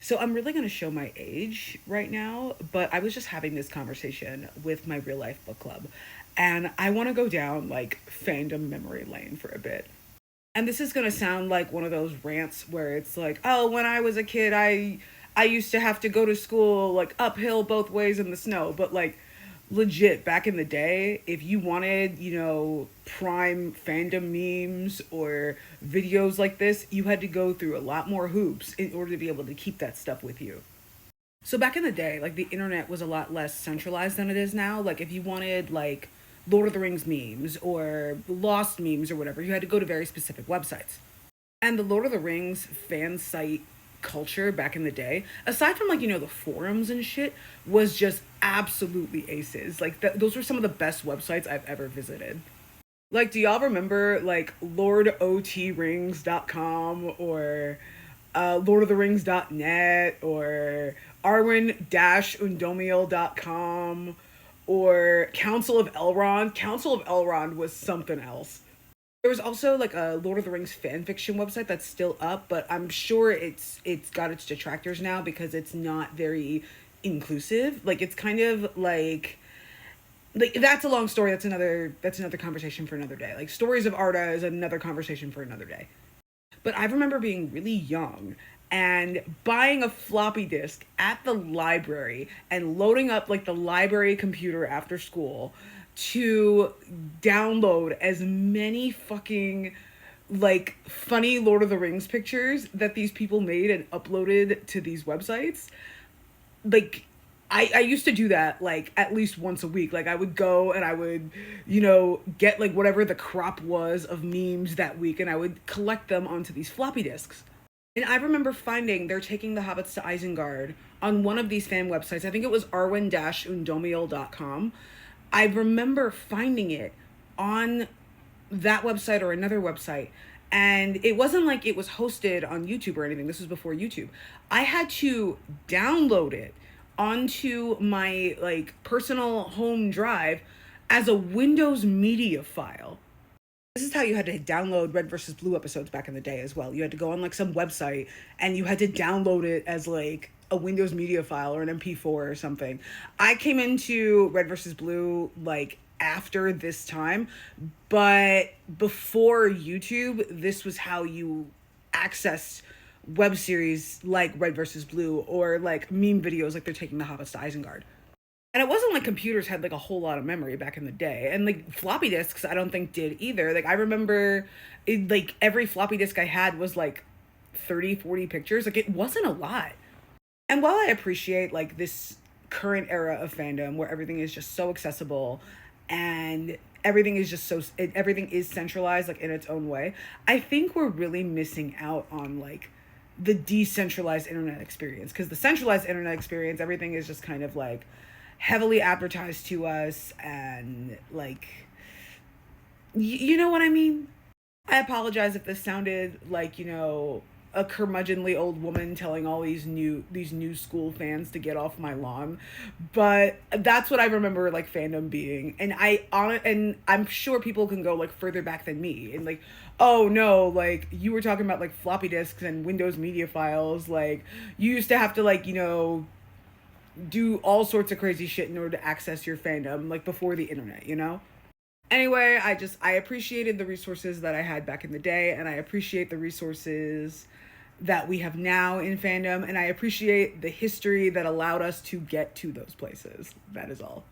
So I'm really going to show my age right now, but I was just having this conversation with my real life book club, and I want to go down like fandom memory lane for a bit. And this is going to sound like one of those rants where it's like, "Oh, when I was a kid, I used to have to go to school like uphill both ways in the snow." But like legit back in the day, if you wanted, prime fandom memes or videos like this, you had to go through a lot more hoops in order to be able to keep that stuff with you. So back in the day, like the internet was a lot less centralized than it is now. Like if you wanted like Lord of the Rings memes or Lost memes or whatever, you had to go to very specific websites. And the Lord of the Rings fan site culture back in the day, aside from like, the forums and shit, was just absolutely aces. Like those were some of the best websites I've ever visited. Like, do y'all remember like lordotrings.com or lordoftherings.net or arwen-undomiel.com or Council of Elrond? Council of Elrond was something else. There was also like a Lord of the Rings fan fiction website that's still up, but I'm sure it's got its detractors now because it's not very inclusive. Like it's kind of like that's a long story. That's another conversation for another day. Like stories of Arda is another conversation for another day. But I remember being really young and buying a floppy disk at the library and loading up like the library computer after school to download as many fucking like funny Lord of the Rings pictures that these people made and uploaded to these websites. Like I used to do that like at least once a week. Like I would go and I would, get like whatever the crop was of memes that week and I would collect them onto these floppy disks. And I remember finding they're taking the hobbits to Isengard on one of these fan websites. I think it was arwen-undomiel.com. I remember finding it on that website or another website. And it wasn't like it was hosted on YouTube or anything. This was before YouTube. I had to download it onto my like personal home drive as a Windows media file. This is how you had to download Red versus Blue episodes back in the day as well. You had to go on like some website and you had to download it as like a Windows media file or an MP4 or something. I came into Red versus Blue like after this time, but before YouTube, this was how you accessed web series like Red versus Blue or like meme videos like they're taking the hobbits to Isengard. And it wasn't like computers had like a whole lot of memory back in the day. And like floppy disks, I don't think did either. Like I remember like every floppy disk I had was like 30, 40 pictures. Like it wasn't a lot. And while I appreciate like this current era of fandom where everything is just so accessible and everything is just everything is centralized like in its own way, I think we're really missing out on like the decentralized internet experience, because the centralized internet experience, everything is just kind of like heavily advertised to us and like you know what I mean. I apologize if this sounded like, a curmudgeonly old woman telling all these new school fans to get off my lawn, but that's what I remember like fandom being. And and I'm sure people can go like further back than me and like, oh no, like you were talking about like floppy disks and Windows media files. Like you used to have to like, do all sorts of crazy shit in order to access your fandom like before the internet. Anyway, I appreciated the resources that I had back in the day, and I appreciate the resources that we have now in fandom, and I appreciate the history that allowed us to get to those places. That is all.